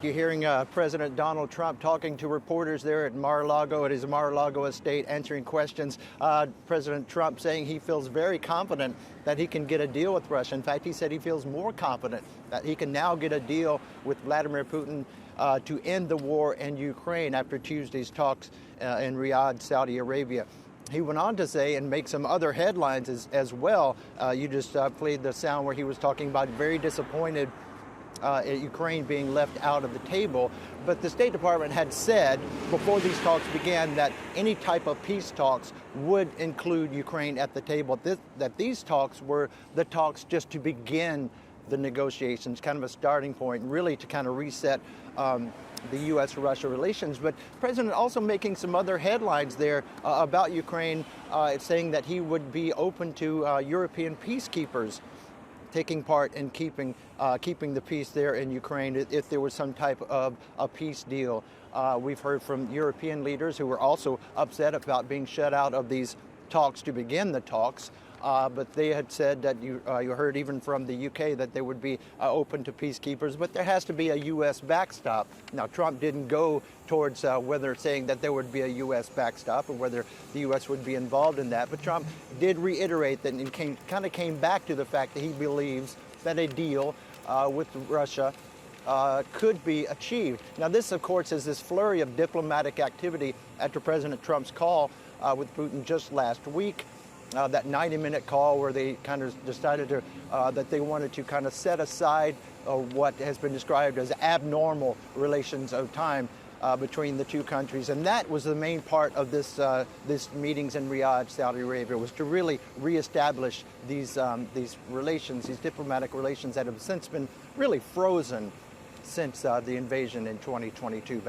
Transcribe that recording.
You're hearing President Donald Trump talking to reporters there at his Mar-a-Lago estate, answering questions. President Trump saying he feels very confident that he can get a deal with Russia. In fact, he said he feels more confident that he can now get a deal with Vladimir Putin to end the war in Ukraine after Tuesday's talks in Riyadh, Saudi Arabia. He went on to say and make some other headlines as well. You just played the sound where he was talking about very disappointed Ukraine being left out of the table. But the State Department had said before these talks began that any type of peace talks would include Ukraine at the table, that these talks were the talks just to begin the negotiations, kind of a starting point, really to kind of reset the U.S.-Russia relations. But the president also making some other headlines there about Ukraine, saying that he would be open to European peacekeepers taking part in keeping the peace there in Ukraine if there was some type of a peace deal. We've heard from European leaders who were also upset about being shut out of these talks to begin the talks. But they had said that you heard even from the UK that they would be open to peacekeepers, but there has to be a U.S. backstop. Now, Trump didn't go towards whether saying that there would be a U.S. backstop or whether the U.S. would be involved in that, but Trump did reiterate that and came back to the fact that he believes that a deal with Russia could be achieved. Now, this, of course, is this flurry of diplomatic activity after President Trump's call with Putin just last week. That 90-minute call where they kind of decided that they wanted to kind of set aside what has been described as abnormal relations of time between the two countries. And that was the main part of this meetings in Riyadh, Saudi Arabia, was to really reestablish these relations, these diplomatic relations that have since been really frozen since the invasion in 2022.